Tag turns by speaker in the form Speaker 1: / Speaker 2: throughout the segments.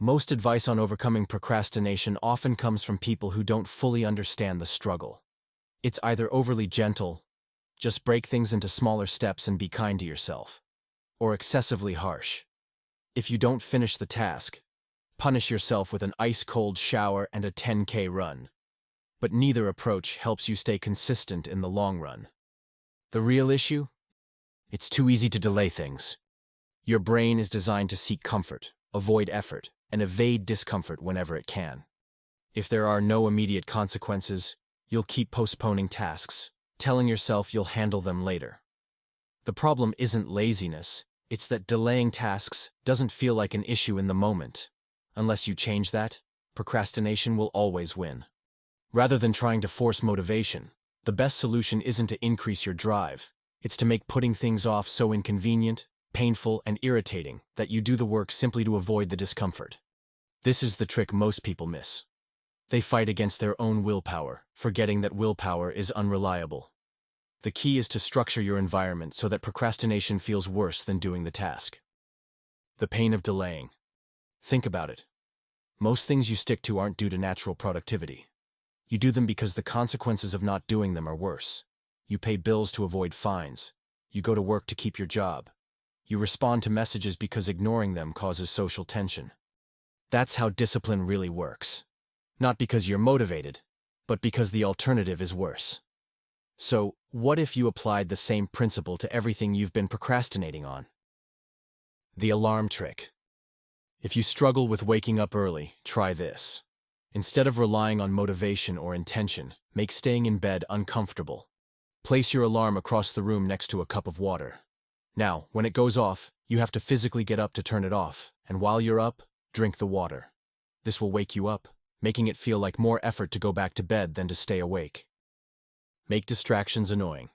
Speaker 1: Most advice on overcoming procrastination often comes from people who don't fully understand the struggle. It's either overly gentle, just break things into smaller steps and be kind to yourself, or excessively harsh. If you don't finish the task, punish yourself with an ice-cold shower and a 10K run. But neither approach helps you stay consistent in the long run. The real issue? It's too easy to delay things. Your brain is designed to seek comfort, avoid effort, and evade discomfort whenever it can. If there are no immediate consequences, you'll keep postponing tasks, telling yourself you'll handle them later. The problem isn't laziness, it's that delaying tasks doesn't feel like an issue in the moment. Unless you change that, procrastination will always win. Rather than trying to force motivation, the best solution isn't to increase your drive, it's to make putting things off so inconvenient, painful, and irritating that you do the work simply to avoid the discomfort. This is the trick most people miss. They fight against their own willpower, forgetting that willpower is unreliable. The key is to structure your environment so that procrastination feels worse than doing the task. The pain of delaying. Think about it. Most things you stick to aren't due to natural productivity. You do them because the consequences of not doing them are worse. You pay bills to avoid fines. You go to work to keep your job. You respond to messages because ignoring them causes social tension. That's how discipline really works. Not because you're motivated, but because the alternative is worse. So, what if you applied the same principle to everything you've been procrastinating on? The alarm trick. If you struggle with waking up early, try this. Instead of relying on motivation or intention, make staying in bed uncomfortable. Place your alarm across the room next to a cup of water. Now, when it goes off, you have to physically get up to turn it off, and while you're up, drink the water. This will wake you up, making it feel like more effort to go back to bed than to stay awake. Make distractions annoying.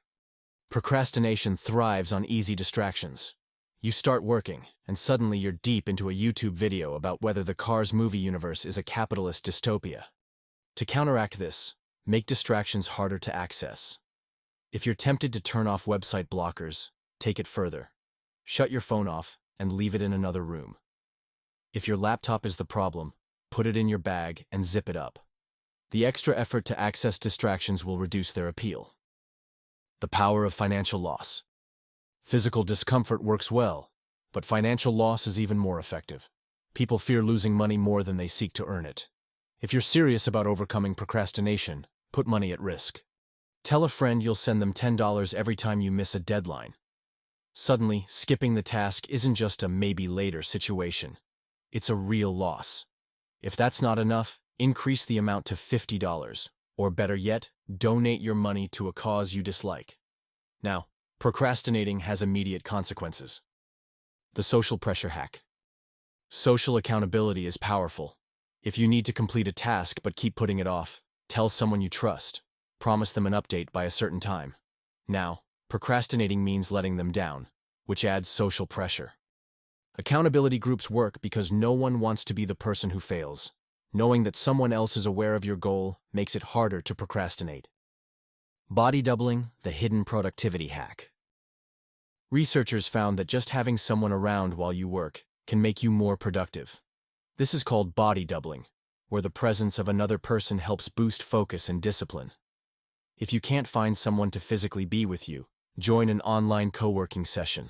Speaker 1: Procrastination thrives on easy distractions. You start working, and suddenly you're deep into a YouTube video about whether the Cars movie universe is a capitalist dystopia. To counteract this, make distractions harder to access. If you're tempted to turn off website blockers, take it further. Shut your phone off and leave it in another room. If your laptop is the problem, put it in your bag and zip it up. The extra effort to access distractions will reduce their appeal. The power of financial loss. Physical discomfort works well, but financial loss is even more effective. People fear losing money more than they seek to earn it. If you're serious about overcoming procrastination, put money at risk. Tell a friend you'll send them $10 every time you miss a deadline. Suddenly, skipping the task isn't just a maybe later situation. It's a real loss. If that's not enough, increase the amount to $50, or better yet, donate your money to a cause you dislike. Now, procrastinating has immediate consequences. The social pressure hack. Social accountability is powerful. If you need to complete a task but keep putting it off, tell someone you trust. Promise them an update by a certain time. Now, procrastinating means letting them down, which adds social pressure. Accountability groups work because no one wants to be the person who fails. Knowing that someone else is aware of your goal makes it harder to procrastinate. Body doubling, the hidden productivity hack. Researchers found that just having someone around while you work can make you more productive. This is called body doubling, where the presence of another person helps boost focus and discipline. If you can't find someone to physically be with you, join an online co-working session.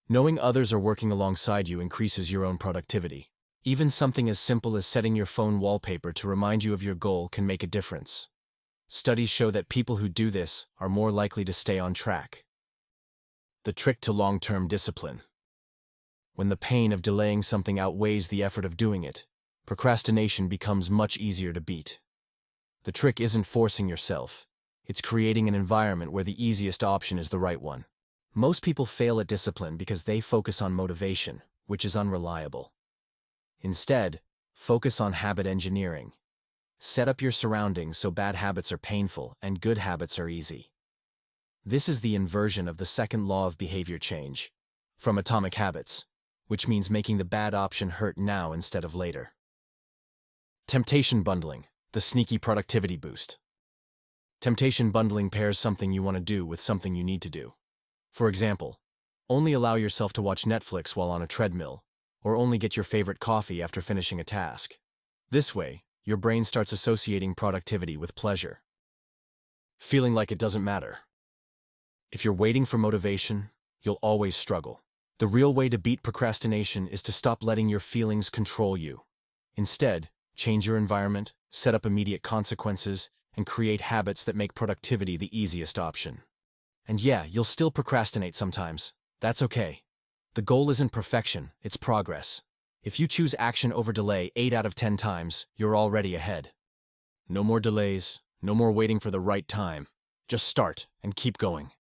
Speaker 1: Knowing others are working alongside you increases your own productivity. Even something as simple as setting your phone wallpaper to remind you of your goal can make a difference. Studies show that people who do this are more likely to stay on track. The trick to long-term discipline. When the pain of delaying something outweighs the effort of doing it, procrastination becomes much easier to beat. The trick isn't forcing yourself. It's creating an environment where the easiest option is the right one. Most people fail at discipline because they focus on motivation, which is unreliable. Instead, focus on habit engineering. Set up your surroundings so bad habits are painful and good habits are easy. This is the inversion of the second law of behavior change, from Atomic Habits, which means making the bad option hurt now instead of later. Temptation bundling, the sneaky productivity boost. Temptation bundling pairs something you want to do with something you need to do. For example, only allow yourself to watch Netflix while on a treadmill, or only get your favorite coffee after finishing a task. This way, your brain starts associating productivity with pleasure. Feeling like it doesn't matter. If you're waiting for motivation, you'll always struggle. The real way to beat procrastination is to stop letting your feelings control you. Instead, change your environment, set up immediate consequences, and create habits that make productivity the easiest option. And yeah, you'll still procrastinate sometimes. That's okay. The goal isn't perfection, it's progress. If you choose action over delay 8 out of 10 times, you're already ahead. No more delays, no more waiting for the right time. Just start and keep going.